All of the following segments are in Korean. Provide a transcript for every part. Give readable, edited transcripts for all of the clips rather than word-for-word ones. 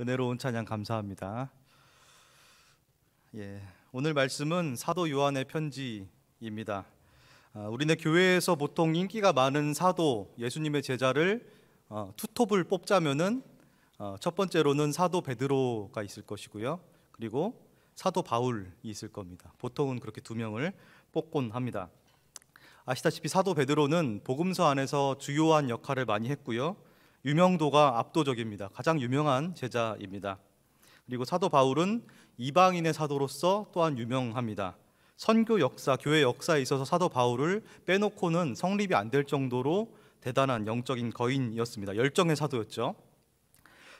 은혜로운 찬양 감사합니다. 오늘 말씀은 사도 요한의 편지입니다. 우리네 교회에서 보통 인기가 많은 사도, 예수님의 제자를 투톱을 뽑자면은 첫 번째로는 사도 베드로가 있을 것이고요. 그리고 사도 바울이 있을 겁니다. 보통은 그렇게 두 명을 뽑곤 합니다. 아시다시피 사도 베드로는 복음서 안에서 주요한 역할을 많이 했고요. 유명도가 압도적입니다. 가장 유명한 제자입니다. 그리고 사도 바울은 이방인의 사도로서 또한 유명합니다. 선교 역사, 교회 역사에 있어서 사도 바울을 빼놓고는 성립이 안 될 정도로 대단한 영적인 거인이었습니다. 열정의 사도였죠.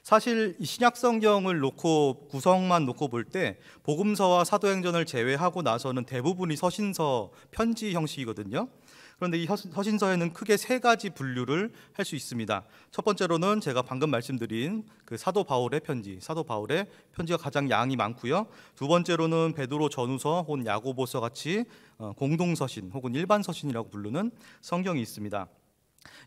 사실 이 신약 성경을 놓고 구성만 놓고 볼 때 복음서와 사도행전을 제외하고 나서는 대부분이 서신서, 편지 형식이거든요. 그런데 이 서신서에는 크게 세 가지 분류를 할 수 있습니다. 첫 번째로는 제가 방금 말씀드린 그 사도 바울의 편지, 사도 바울의 편지가 가장 양이 많고요. 두 번째로는 베드로 전후서 혹은 야고보서 같이 공동서신 혹은 일반 서신이라고 부르는 성경이 있습니다.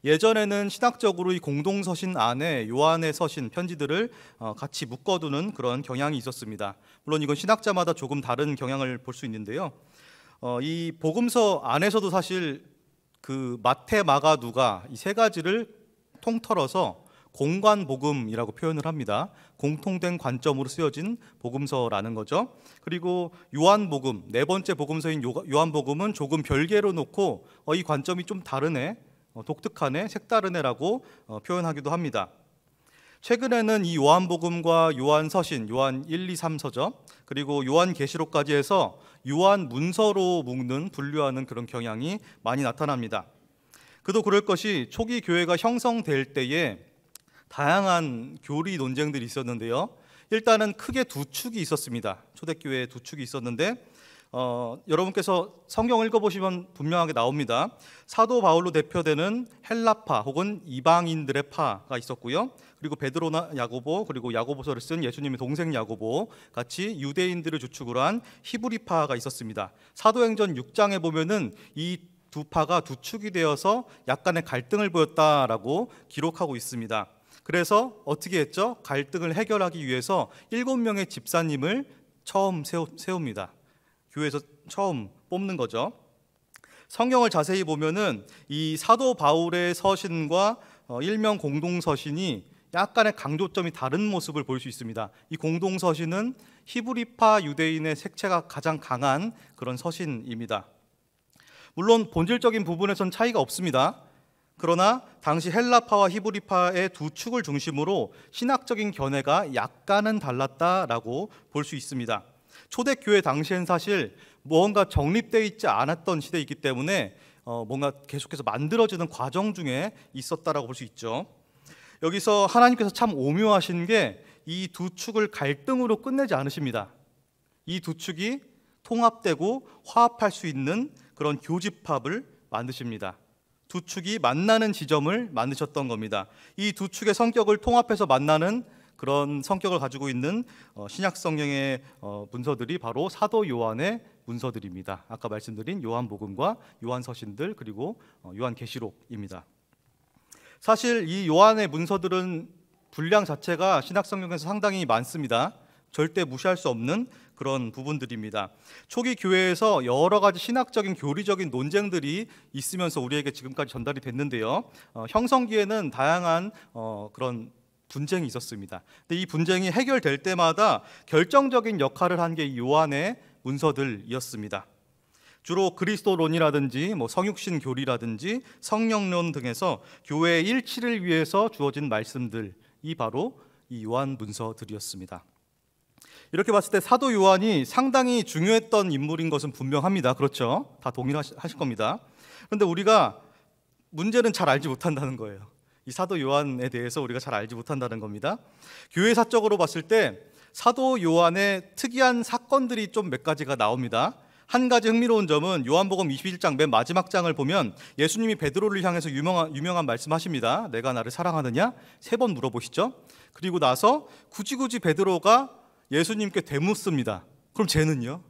예전에는 신학적으로 이 공동서신 안에 요한의 서신, 편지들을 같이 묶어두는 그런 경향이 있었습니다. 물론 이건 신학자마다 조금 다른 경향을 볼 수 있는데요. 이 복음서 안에서도 사실 그 마태, 마가, 누가 이 세 가지를 통틀어서 공관복음이라고 표현을 합니다. 공통된 관점으로 쓰여진 복음서라는 거죠. 그리고 요한복음, 네 번째 복음서인 요한복음은 조금 별개로 놓고 이 관점이 좀 다르네, 독특하네, 색다르네라고 표현하기도 합니다. 최근에는 이 요한복음과 요한서신, 요한 1, 2, 3서죠. 그리고 요한계시록까지 해서 요한문서로 묶는, 분류하는 그런 경향이 많이 나타납니다. 그도 그럴 것이 초기 교회가 형성될 때에 다양한 교리 논쟁들이 있었는데요. 일단은 크게 두 축이 있었습니다. 초대교회에 두 축이 있었는데 여러분께서 성경을 읽어보시면 분명하게 나옵니다. 사도 바울로 대표되는 헬라파 혹은 이방인들의 파가 있었고요. 그리고 베드로나 야고보, 그리고 야고보서를 쓴 예수님의 동생 야고보 같이 유대인들을 주축으로 한 히브리파가 있었습니다. 사도행전 6장에 보면은 이 두 파가 두 축이 되어서 약간의 갈등을 보였다라고 기록하고 있습니다. 그래서 어떻게 했죠? 갈등을 해결하기 위해서 7명의 집사님을 처음 세웁니다. 교회에서 처음 뽑는 거죠. 성경을 자세히 보면은 이 사도 바울의 서신과 일명 공동서신이 약간의 강조점이 다른 모습을 볼 수 있습니다. 이 공동서신은 히브리파 유대인의 색채가 가장 강한 그런 서신입니다. 물론 본질적인 부분에선 차이가 없습니다. 그러나 당시 헬라파와 히브리파의 두 축을 중심으로 신학적인 견해가 약간은 달랐다라고 볼 수 있습니다. 초대교회 당시엔 사실 뭔가 정립되어 있지 않았던 시대이기 때문에 뭔가 계속해서 만들어지는 과정 중에 있었다라고 볼 수 있죠. 여기서 하나님께서 참 오묘하신 게 이 두 축을 갈등으로 끝내지 않으십니다. 이 두 축이 통합되고 화합할 수 있는 그런 교집합을 만드십니다. 두 축이 만나는 지점을 만드셨던 겁니다. 이 두 축의 성격을 통합해서 만나는 그런 성격을 가지고 있는 신약 성경의 문서들이 바로 사도 요한의 문서들입니다. 아까 말씀드린 요한복음과 요한서신들, 그리고 요한계시록입니다. 사실 이 요한의 문서들은 분량 자체가 신약 성경에서 상당히 많습니다. 절대 무시할 수 없는 그런 부분들입니다. 초기 교회에서 여러 가지 신학적인 교리적인 논쟁들이 있으면서 우리에게 지금까지 전달이 됐는데요. 형성기에는 다양한 그런 분쟁이 있었습니다. 근데 이 분쟁이 해결될 때마다 결정적인 역할을 한 게 요한의 문서들이었습니다. 주로 그리스도론이라든지 성육신 교리라든지 성령론 등에서 교회의 일치를 위해서 주어진 말씀들이 바로 이 요한 문서들이었습니다. 이렇게 봤을 때 사도 요한이 상당히 중요했던 인물인 것은 분명합니다. 그렇죠? 다 동일하실 겁니다. 그런데 우리가 문제는 잘 알지 못한다는 거예요. 이 사도 요한에 대해서 우리가 잘 알지 못한다는 겁니다. 교회사적으로 봤을 때 사도 요한의 특이한 사건들이 좀 몇 가지가 나옵니다. 한 가지 흥미로운 점은 요한복음 21장 맨 마지막 장을 보면 예수님이 베드로를 향해서 유명한 말씀하십니다. 내가 나를 사랑하느냐? 3번 물어보시죠. 그리고 나서 굳이 베드로가 예수님께 되묻습니다. 그럼 쟤는요?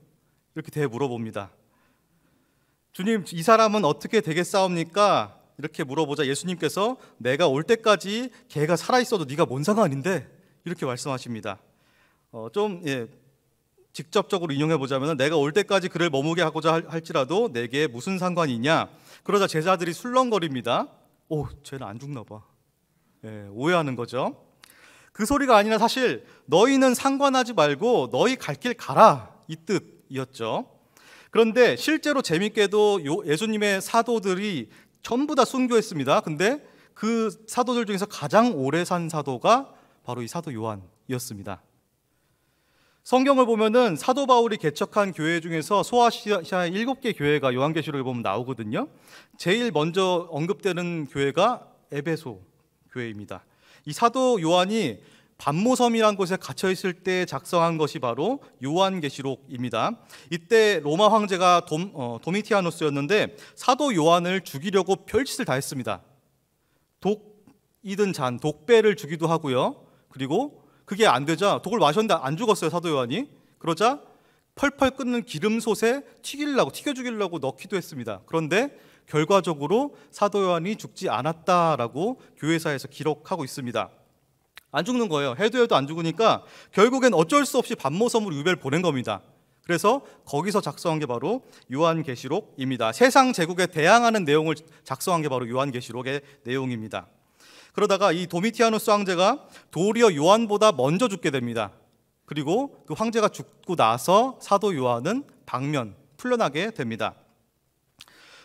이렇게 되물어봅니다. 주님, 이 사람은 어떻게 되겠사옵니까? 이렇게 물어보자 예수님께서 내가 올 때까지 걔가 살아있어도 네가 뭔 상관인데 이렇게 말씀하십니다. 직접적으로 인용해 보자면 내가 올 때까지 그를 머무게 하고자 할지라도 내게 무슨 상관이냐. 그러자 제자들이 술렁거립니다. 쟤는 안 죽나 봐. 오해하는 거죠. 그 소리가 아니라 사실 너희는 상관하지 말고 너희 갈 길 가라, 이 뜻이었죠. 그런데 실제로 재밌게도 예수님의 사도들이 전부 다 순교했습니다. 근데 그 사도들 중에서 가장 오래 산 사도가 바로 이 사도 요한이었습니다. 성경을 보면은 사도 바울이 개척한 교회 중에서 소아시아의 7개 교회가 요한계시록에 보면 나오거든요. 제일 먼저 언급되는 교회가 에베소 교회입니다. 이 사도 요한이 반모섬이라는 곳에 갇혀 있을 때 작성한 것이 바로 요한계시록입니다. 이때 로마 황제가 도미티아누스였는데 사도 요한을 죽이려고 별짓을 다 했습니다. 독이든 잔, 독배를 주기도 하고요. 그리고 그게 안 되자 독을 마셨는데 안 죽었어요, 사도 요한이. 그러자 펄펄 끓는 기름솥에 튀겨 죽이려고 넣기도 했습니다. 그런데 결과적으로 사도 요한이 죽지 않았다라고 교회사에서 기록하고 있습니다. 안 죽는 거예요. 해도 안 죽으니까 결국엔 어쩔 수 없이 반모섬으로 유배를 보낸 겁니다. 그래서 거기서 작성한 게 바로 요한계시록입니다. 세상 제국에 대항하는 내용을 작성한 게 바로 요한계시록의 내용입니다. 그러다가 이 도미티아누스 황제가 도리어 요한보다 먼저 죽게 됩니다. 그리고 그 황제가 죽고 나서 사도 요한은 방면 풀려나게 됩니다.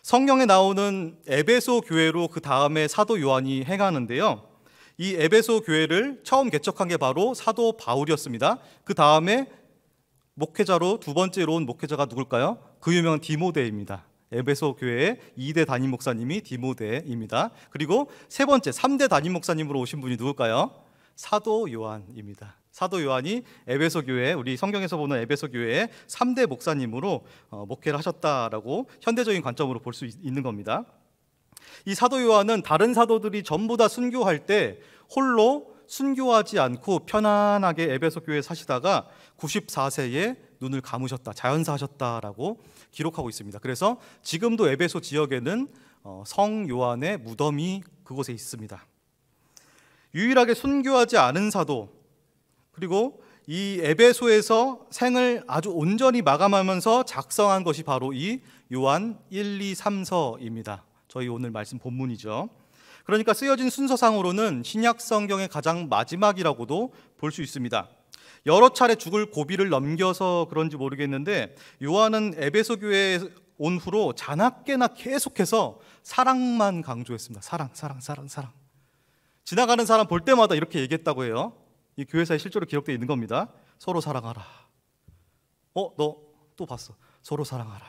성경에 나오는 에베소 교회로 그 다음에 사도 요한이 행하는데요. 이 에베소 교회를 처음 개척한 게 바로 사도 바울이었습니다. 그 다음에 목회자로 두 번째로 온 목회자가 누굴까요? 그 유명한 디모데입니다. 에베소 교회의 2대 담임 목사님이 디모데입니다. 그리고 세 번째 3대 담임 목사님으로 오신 분이 누굴까요? 사도 요한입니다. 사도 요한이 에베소 교회, 우리 성경에서 보는 에베소 교회의 3대 목사님으로 목회를 하셨다라고 현대적인 관점으로 볼 수 있는 겁니다. 이 사도 요한은 다른 사도들이 전부 다 순교할 때 홀로 순교하지 않고 편안하게 에베소 교회에 사시다가 94세에 눈을 감으셨다, 자연사하셨다라고 기록하고 있습니다. 그래서 지금도 에베소 지역에는 성 요한의 무덤이 그곳에 있습니다. 유일하게 순교하지 않은 사도, 그리고 이 에베소에서 생을 아주 온전히 마감하면서 작성한 것이 바로 이 요한 1, 2, 3서입니다. 저희 오늘 말씀 본문이죠. 그러니까 쓰여진 순서상으로는 신약 성경의 가장 마지막이라고도 볼 수 있습니다. 여러 차례 죽을 고비를 넘겨서 그런지 모르겠는데 요한은 에베소 교회에 온 후로 자나깨나 계속해서 사랑만 강조했습니다. 사랑. 지나가는 사람 볼 때마다 이렇게 얘기했다고 해요. 이 교회사에 실제로 기록되어 있는 겁니다. 서로 사랑하라. 너 또 봤어. 서로 사랑하라.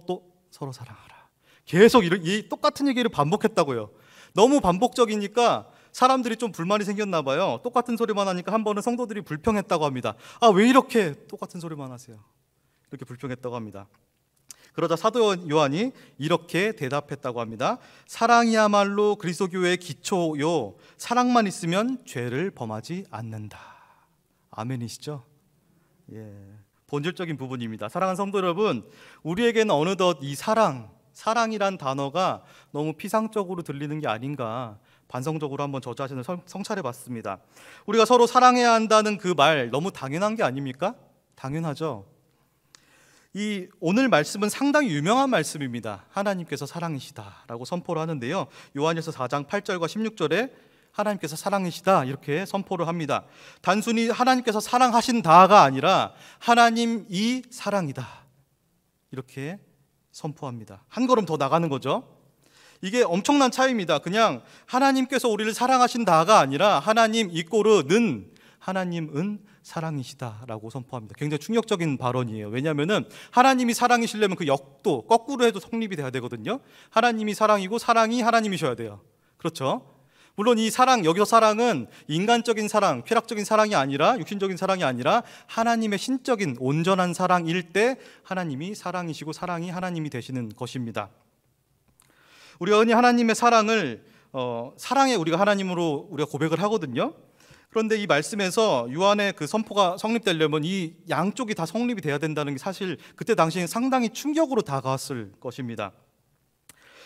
또 서로 사랑하라. 계속 이 똑같은 얘기를 반복했다고요. 너무 반복적이니까 사람들이 좀 불만이 생겼나 봐요. 똑같은 소리만 하니까 한 번은 성도들이 불평했다고 합니다. 왜 이렇게 똑같은 소리만 하세요? 이렇게 불평했다고 합니다. 그러자 사도 요한이 이렇게 대답했다고 합니다. 사랑이야말로 그리스도 교회의 기초요. 사랑만 있으면 죄를 범하지 않는다. 아멘이시죠? 본질적인 부분입니다. 사랑하는 성도 여러분, 우리에게는 어느덧 이 사랑이란 단어가 너무 피상적으로 들리는 게 아닌가 반성적으로 한번 저 자신을 성찰해 봤습니다. 우리가 서로 사랑해야 한다는 그 말 너무 당연한 게 아닙니까? 당연하죠. 이 오늘 말씀은 상당히 유명한 말씀입니다. 하나님께서 사랑이시다라고 선포를 하는데요. 요한일서 4장 8절과 16절에 하나님께서 사랑이시다 이렇게 선포를 합니다. 단순히 하나님께서 사랑하신다가 아니라 하나님이 사랑이다 이렇게 선포합니다. 한 걸음 더 나가는 거죠. 이게 엄청난 차이입니다. 그냥 하나님께서 우리를 사랑하신다가 아니라 하나님 이꼬르는 하나님은 사랑이시다라고 선포합니다. 굉장히 충격적인 발언이에요. 왜냐하면 하나님이 사랑이시려면 그 역도 거꾸로 해도 성립이 돼야 되거든요. 하나님이 사랑이고 사랑이 하나님이셔야 돼요. 그렇죠? 물론 이 사랑, 여기서 사랑은 인간적인 사랑, 쾌락적인 사랑이 아니라 육신적인 사랑이 아니라 하나님의 신적인 온전한 사랑일 때 하나님이 사랑이시고 사랑이 하나님이 되시는 것입니다. 우리가 흔히 하나님의 사랑을 사랑에 우리가 하나님으로 우리가 고백을 하거든요. 그런데 이 말씀에서 요한의 그 선포가 성립되려면 이 양쪽이 다 성립이 돼야 된다는 게 사실 그때 당시에는 상당히 충격으로 다가왔을 것입니다.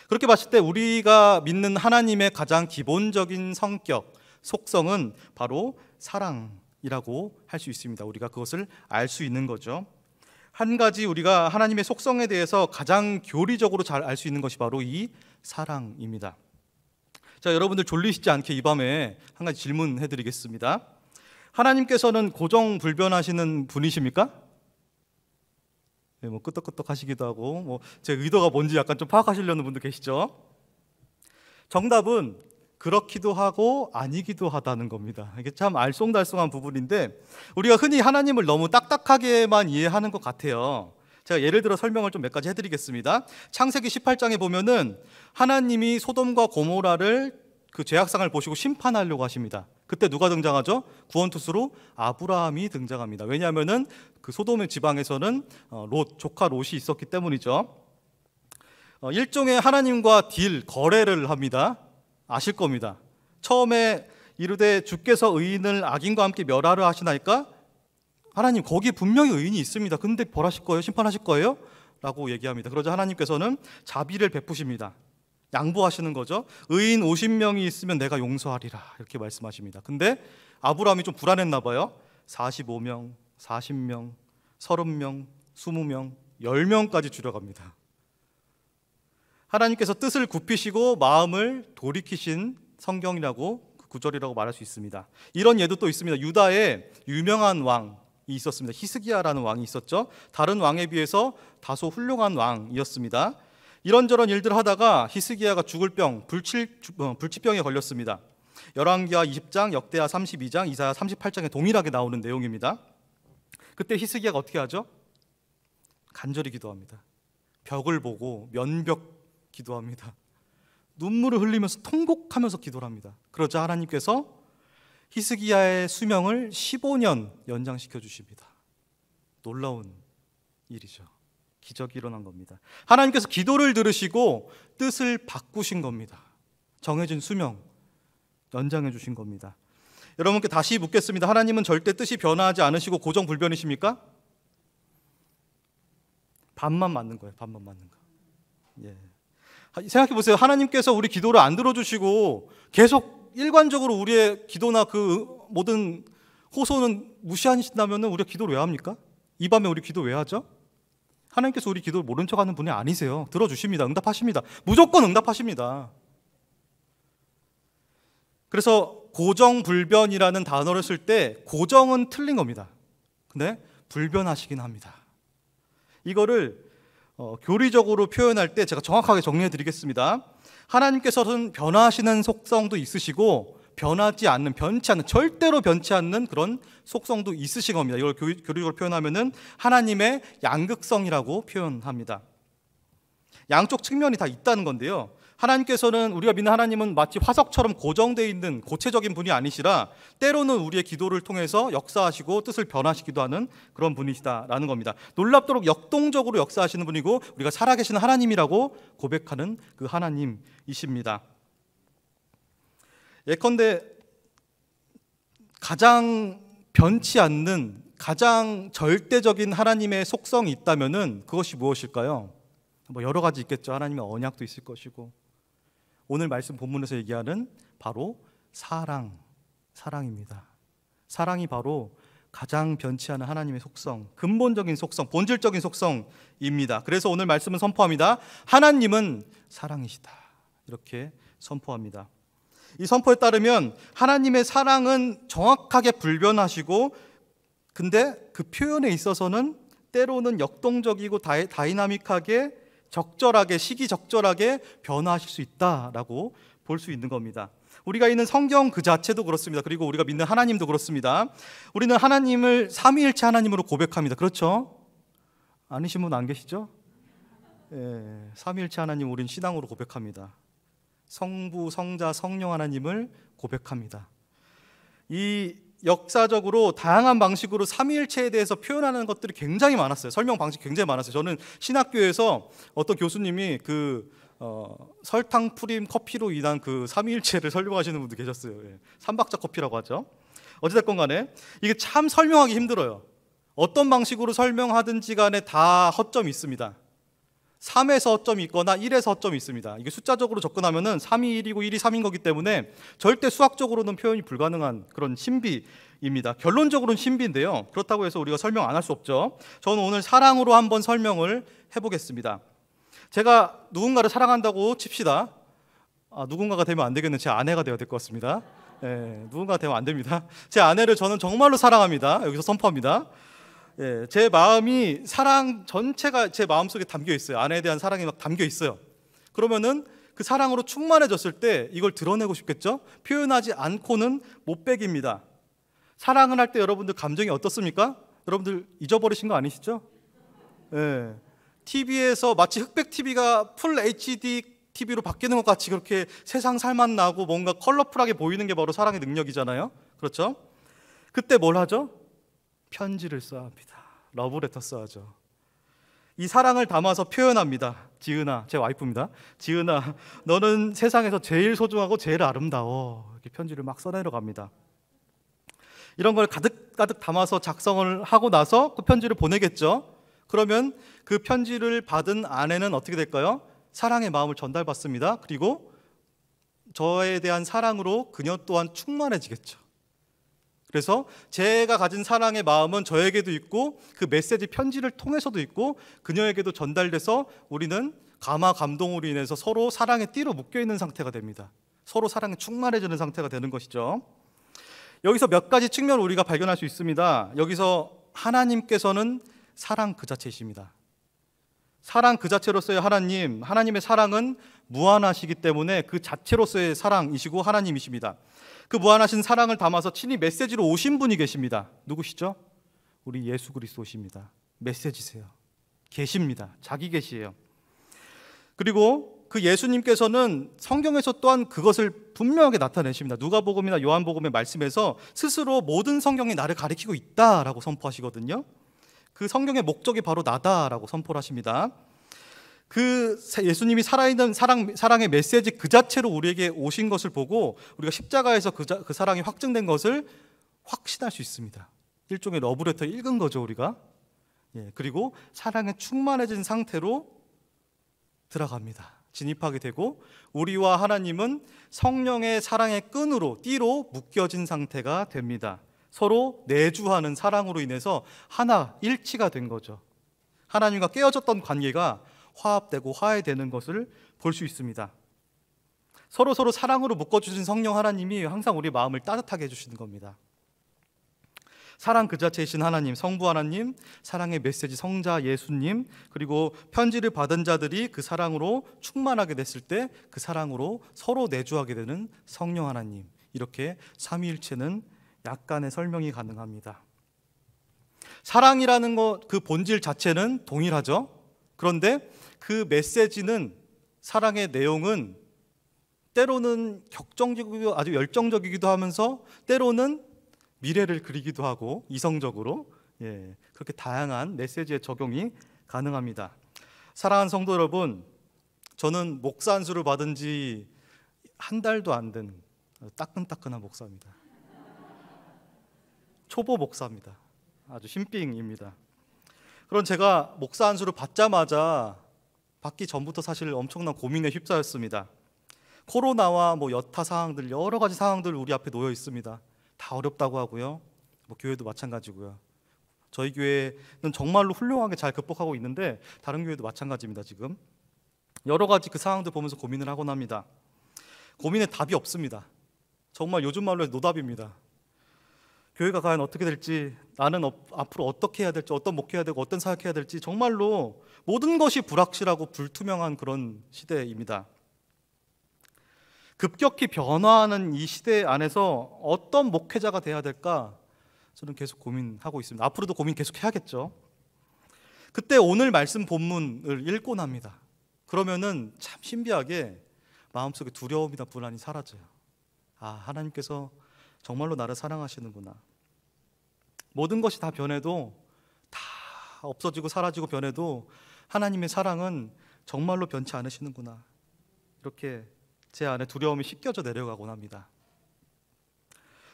그렇게 봤을 때 우리가 믿는 하나님의 가장 기본적인 성격, 속성은 바로 사랑이라고 할 수 있습니다. 우리가 그것을 알 수 있는 거죠. 한 가지 우리가 하나님의 속성에 대해서 가장 교리적으로 잘 알 수 있는 것이 바로 이 사랑입니다. 자, 여러분들 졸리시지 않게 이 밤에 한 가지 질문해 드리겠습니다. 하나님께서는 고정불변하시는 분이십니까? 네, 뭐 끄떡끄떡 하시기도 하고, 뭐 제 의도가 뭔지 약간 좀 파악하시려는 분도 계시죠? 정답은 그렇기도 하고 아니기도 하다는 겁니다. 이게 참 알쏭달쏭한 부분인데, 우리가 흔히 하나님을 너무 딱딱하게만 이해하는 것 같아요. 제가 예를 들어 설명을 좀 몇 가지 해드리겠습니다. 창세기 18장에 보면은 하나님이 소돔과 고모라를 그 죄악상을 보시고 심판하려고 하십니다. 그때 누가 등장하죠? 구원투수로 아브라함이 등장합니다. 왜냐하면은 그 소돔의 지방에서는 조카 롯이 있었기 때문이죠. 일종의 하나님과 거래를 합니다. 아실 겁니다. 처음에 이르되 주께서 의인을 악인과 함께 멸하려 하시나이까? 하나님, 거기 분명히 의인이 있습니다. 근데 벌하실 거예요? 심판하실 거예요? 라고 얘기합니다. 그러자 하나님께서는 자비를 베푸십니다. 양보하시는 거죠. 의인 50명이 있으면 내가 용서하리라, 이렇게 말씀하십니다. 근데 아브라함이 좀 불안했나 봐요. 45명, 40명, 30명, 20명, 10명까지 줄여갑니다. 하나님께서 뜻을 굽히시고 마음을 돌이키신 성경이라고, 그 구절이라고 말할 수 있습니다. 이런 예도 또 있습니다. 유다에 유명한 왕이 있었습니다. 히스기야라는 왕이 있었죠. 다른 왕에 비해서 다소 훌륭한 왕이었습니다. 이런저런 일들을 하다가 히스기야가 죽을 병, 불치병에 걸렸습니다. 열왕기하 20장, 역대하 32장, 이사야 38장에 동일하게 나오는 내용입니다. 그때 히스기야가 어떻게 하죠? 간절히 기도합니다. 벽을 보고 면벽 기도합니다. 눈물을 흘리면서 통곡하면서 기도를 합니다. 그러자 하나님께서 히스기야의 수명을 15년 연장시켜 주십니다. 놀라운 일이죠. 기적이 일어난 겁니다. 하나님께서 기도를 들으시고 뜻을 바꾸신 겁니다. 정해진 수명 연장해 주신 겁니다. 여러분께 다시 묻겠습니다. 하나님은 절대 뜻이 변화하지 않으시고 고정불변이십니까? 반만 맞는 거예요. 반만 맞는 거. 예. 생각해 보세요. 하나님께서 우리 기도를 안 들어주시고 계속 일관적으로 우리의 기도나 그 모든 호소는 무시하신다면 우리가 기도를 왜 합니까? 이 밤에 우리 기도 왜 하죠? 하나님께서 우리 기도를 모른 척하는 분이 아니세요. 들어주십니다. 응답하십니다. 무조건 응답하십니다. 그래서 고정불변이라는 단어를 쓸 때 고정은 틀린 겁니다. 근데 불변하시긴 합니다. 이거를 교리적으로 표현할 때 제가 정확하게 정리해 드리겠습니다. 하나님께서는 변화하시는 속성도 있으시고 변치 않는, 절대로 변치 않는 그런 속성도 있으신 겁니다. 이걸 교리적으로 표현하면은 하나님의 양극성이라고 표현합니다. 양쪽 측면이 다 있다는 건데요. 하나님께서는, 우리가 믿는 하나님은 마치 화석처럼 고정되어 있는 고체적인 분이 아니시라 때로는 우리의 기도를 통해서 역사하시고 뜻을 변화시키기도 하는 그런 분이시다라는 겁니다. 놀랍도록 역동적으로 역사하시는 분이고 우리가 살아계시는 하나님이라고 고백하는 그 하나님이십니다. 예컨대 가장 변치 않는, 가장 절대적인 하나님의 속성이 있다면은 그것이 무엇일까요? 뭐 여러 가지 있겠죠. 하나님의 언약도 있을 것이고, 오늘 말씀 본문에서 얘기하는 바로 사랑입니다. 사랑이 바로 가장 변치 않은 하나님의 속성, 근본적인 속성, 본질적인 속성입니다. 그래서 오늘 말씀은 선포합니다. 하나님은 사랑이시다. 이렇게 선포합니다. 이 선포에 따르면 하나님의 사랑은 정확하게 불변하시고, 근데 그 표현에 있어서는 때로는 역동적이고 다이나믹하게, 적절하게, 시기적절하게 변화하실 수 있다라고 볼 수 있는 겁니다. 우리가 있는 성경 그 자체도 그렇습니다. 그리고 우리가 믿는 하나님도 그렇습니다. 우리는 하나님을 삼위일체 하나님으로 고백합니다. 그렇죠? 아니신 분 안 계시죠? 예, 삼위일체 하나님 우리는 신앙으로 고백합니다. 성부, 성자, 성령 하나님을 고백합니다. 이 역사적으로 다양한 방식으로 삼위일체에 대해서 표현하는 것들이 굉장히 많았어요. 설명 방식이 굉장히 많았어요. 저는 신학교에서 어떤 교수님이 설탕, 프림, 커피로 인한 그 삼위일체를 설명하시는 분도 계셨어요. 예. 삼박자 커피라고 하죠. 어찌됐건 간에 이게 참 설명하기 힘들어요. 어떤 방식으로 설명하든지 간에 다 허점이 있습니다. 3에서 허점이 있거나 1에서 허점이 있습니다. 이게 숫자적으로 접근하면은 3이 1이고 1이 3인 거기 때문에 절대 수학적으로는 표현이 불가능한 그런 신비입니다. 결론적으로는 신비인데요. 그렇다고 해서 우리가 설명 안 할 수 없죠. 저는 오늘 사랑으로 한번 설명을 해보겠습니다. 제가 누군가를 사랑한다고 칩시다. 누군가가 되면 안 되겠네. 제 아내가 되어야 될 것 같습니다. 누군가가 되면 안 됩니다. 제 아내를 저는 정말로 사랑합니다. 여기서 선포합니다. 제 마음이 사랑 전체가 제 마음속에 담겨 있어요. 아내에 대한 사랑이 막 담겨 있어요. 그러면은 그 사랑으로 충만해졌을 때 이걸 드러내고 싶겠죠? 표현하지 않고는 못 빼깁니다. 사랑을 할 때 여러분들 감정이 어떻습니까? 여러분들 잊어버리신 거 아니시죠? TV에서 마치 흑백 TV가 풀 HD TV로 바뀌는 것 같이 그렇게 세상 살맛 나고 뭔가 컬러풀하게 보이는 게 바로 사랑의 능력이잖아요. 그렇죠? 그때 뭘 하죠? 편지를 써야 합니다. 러브레터 써야죠. 이 사랑을 담아서 표현합니다. 지은아, 제 와이프입니다. 지은아, 너는 세상에서 제일 소중하고 제일 아름다워. 이렇게 편지를 막 써내려 갑니다. 이런 걸 가득가득 담아서 작성을 하고 나서 그 편지를 보내겠죠. 그러면 그 편지를 받은 아내는 어떻게 될까요? 사랑의 마음을 전달받습니다. 그리고 저에 대한 사랑으로 그녀 또한 충만해지겠죠. 그래서 제가 가진 사랑의 마음은 저에게도 있고 그 메시지 편지를 통해서도 있고 그녀에게도 전달돼서 우리는 감화 감동으로 인해서 서로 사랑의 띠로 묶여있는 상태가 됩니다. 서로 사랑에 충만해지는 상태가 되는 것이죠. 여기서 몇 가지 측면을 우리가 발견할 수 있습니다. 여기서 하나님께서는 사랑 그 자체이십니다. 사랑 그 자체로서의 하나님의 사랑은 무한하시기 때문에 그 자체로서의 사랑이시고 하나님이십니다. 그 무한하신 사랑을 담아서 친히 메시지로 오신 분이 계십니다. 누구시죠? 우리 예수 그리스도십니다. 메시지세요. 계십니다. 자기 계시예요. 그리고 그 예수님께서는 성경에서 또한 그것을 분명하게 나타내십니다. 누가복음이나 요한복음의 말씀에서 스스로 모든 성경이 나를 가리키고 있다라고 선포하시거든요. 그 성경의 목적이 바로 나다라고 선포를 하십니다. 그 예수님이 살아있는 사랑의 메시지 그 자체로 우리에게 오신 것을 보고 우리가 십자가에서 그 사랑이 확증된 것을 확신할 수 있습니다. 일종의 러브레터 읽은 거죠, 우리가. 그리고 사랑에 충만해진 상태로 들어갑니다. 진입하게 되고 우리와 하나님은 성령의 사랑의 끈으로, 띠로 묶여진 상태가 됩니다. 서로 내주하는 사랑으로 인해서 하나, 일치가 된 거죠. 하나님과 깨어졌던 관계가 화합되고 화해되는 것을 볼 수 있습니다. 서로 사랑으로 묶어주신 성령 하나님이 항상 우리 마음을 따뜻하게 해주시는 겁니다. 사랑 그 자체이신 하나님, 성부 하나님, 사랑의 메시지 성자 예수님, 그리고 편지를 받은 자들이 그 사랑으로 충만하게 됐을 때 그 사랑으로 서로 내주하게 되는 성령 하나님, 이렇게 삼위일체는 약간의 설명이 가능합니다. 사랑이라는 것, 그 본질 자체는 동일하죠. 그런데 그 메시지는, 사랑의 내용은 때로는 격정적이고 아주 열정적이기도 하면서 때로는 미래를 그리기도 하고 이성적으로, 그렇게 다양한 메시지의 적용이 가능합니다. 사랑하는 성도 여러분, 저는 목사 안수를 받은 지 한 달도 안 된 따끈따끈한 목사입니다. 초보 목사입니다. 아주 신빙입니다. 그런 제가 목사 안수를 받자마자 받기 전부터 사실 엄청난 고민에 휩싸였습니다. 코로나와 여타 상황들, 여러 가지 상황들 우리 앞에 놓여 있습니다. 다 어렵다고 하고요. 교회도 마찬가지고요. 저희 교회는 정말로 훌륭하게 잘 극복하고 있는데 다른 교회도 마찬가지입니다. 지금 여러 가지 그 상황들 보면서 고민을 하곤 합니다. 고민에 답이 없습니다. 정말 요즘 말로 해서 노답입니다. 교회가 과연 어떻게 될지, 나는 앞으로 어떻게 해야 될지, 어떤 목회해야 되고 어떤 사역해야 될지, 정말로 모든 것이 불확실하고 불투명한 그런 시대입니다. 급격히 변화하는 이 시대 안에서 어떤 목회자가 돼야 될까 저는 계속 고민하고 있습니다. 앞으로도 고민 계속 해야겠죠. 그때 오늘 말씀 본문을 읽고 납니다. 그러면은 참 신비하게 마음속에 두려움이나 불안이 사라져요. 하나님께서 정말로 나를 사랑하시는구나. 모든 것이 다 변해도, 다 없어지고 사라지고 변해도 하나님의 사랑은 정말로 변치 않으시는구나. 이렇게 제 안에 두려움이 씻겨져 내려가곤 합니다.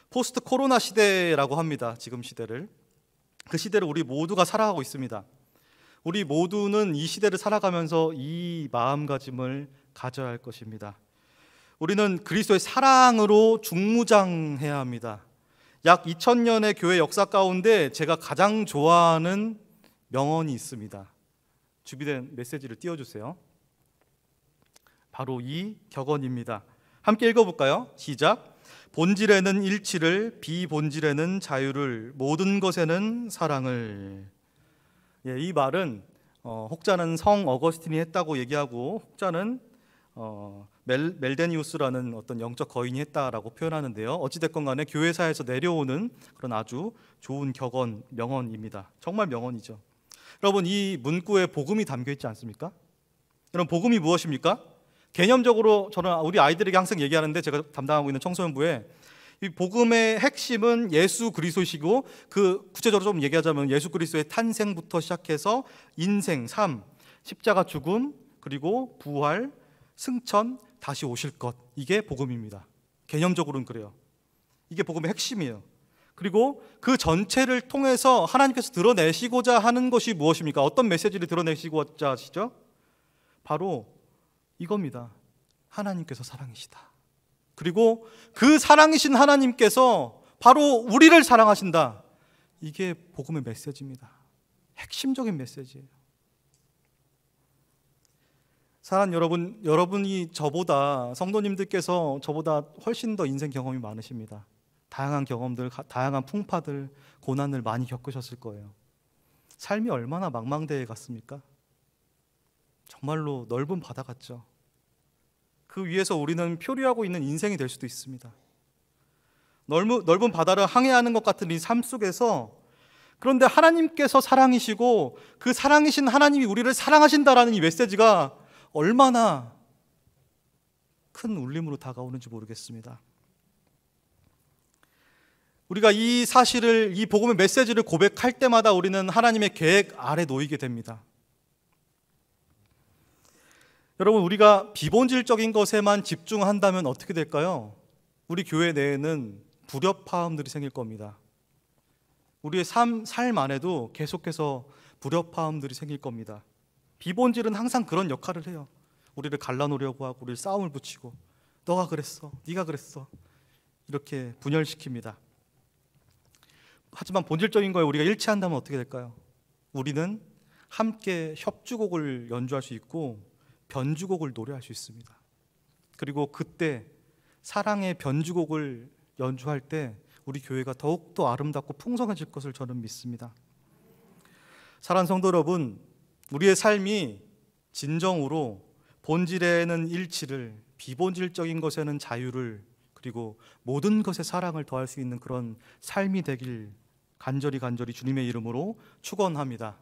포스트 코로나 시대라고 합니다. 지금 시대를. 그 시대를 우리 모두가 살아가고 있습니다. 우리 모두는 이 시대를 살아가면서 이 마음가짐을 가져야 할 것입니다. 우리는 그리스도의 사랑으로 중무장해야 합니다. 약 2000년의 교회 역사 가운데 제가 가장 좋아하는 명언이 있습니다. 준비된 메시지를 띄워주세요. 바로 이 격언입니다. 함께 읽어볼까요? 시작. 본질에는 일치를, 비본질에는 자유를, 모든 것에는 사랑을. 이 말은 혹자는 성 어거스틴이 했다고 얘기하고, 혹자는 멜데니우스라는 어떤 영적 거인이 했다라고 표현하는데요. 어찌됐건 간에 교회사에서 내려오는 그런 아주 좋은 격언, 명언입니다. 정말 명언이죠. 여러분, 이 문구에 복음이 담겨 있지 않습니까? 여러분, 복음이 무엇입니까? 개념적으로 저는 우리 아이들에게 항상 얘기하는데, 제가 담당하고 있는 청소년부에 이 복음의 핵심은 예수 그리스도시고, 그 구체적으로 좀 얘기하자면 예수 그리스도의 탄생부터 시작해서 인생, 삶, 십자가 죽음, 그리고 부활, 승천, 다시 오실 것, 이게 복음입니다. 개념적으로는 그래요. 이게 복음의 핵심이에요. 그리고 그 전체를 통해서 하나님께서 드러내시고자 하는 것이 무엇입니까? 어떤 메시지를 드러내시고자 하시죠? 바로 이겁니다. 하나님께서 사랑이시다. 그리고 그 사랑이신 하나님께서 바로 우리를 사랑하신다. 이게 복음의 메시지입니다. 핵심적인 메시지예요. 사랑하는 여러분, 여러분이 저보다, 성도님들께서 저보다 훨씬 더 인생 경험이 많으십니다. 다양한 경험들, 다양한 풍파들, 고난을 많이 겪으셨을 거예요. 삶이 얼마나 망망대해 같습니까? 정말로 넓은 바다 같죠. 그 위에서 우리는 표류하고 있는 인생이 될 수도 있습니다. 넓은 바다를 항해하는 것 같은 이 삶 속에서, 그런데 하나님께서 사랑이시고 그 사랑이신 하나님이 우리를 사랑하신다라는 이 메시지가 얼마나 큰 울림으로 다가오는지 모르겠습니다. 우리가 이 사실을, 이 복음의 메시지를 고백할 때마다 우리는 하나님의 계획 아래 놓이게 됩니다. 여러분, 우리가 비본질적인 것에만 집중한다면 어떻게 될까요? 우리 교회 내에는 불협화음들이 생길 겁니다. 우리의 삶 안에도 계속해서 불협화음들이 생길 겁니다. 비본질은 항상 그런 역할을 해요. 우리를 갈라놓으려고 하고, 우리를 싸움을 붙이고, 너가 그랬어, 네가 그랬어, 이렇게 분열시킵니다. 하지만 본질적인 거에 우리가 일치한다면 어떻게 될까요? 우리는 함께 협주곡을 연주할 수 있고 변주곡을 노래할 수 있습니다. 그리고 그때 사랑의 변주곡을 연주할 때 우리 교회가 더욱더 아름답고 풍성해질 것을 저는 믿습니다. 사랑하는 성도 여러분, 우리의 삶이 진정으로 본질에는 일치를, 비본질적인 것에는 자유를, 그리고 모든 것에 사랑을 더할 수 있는 그런 삶이 되길 간절히 주님의 이름으로 축원합니다.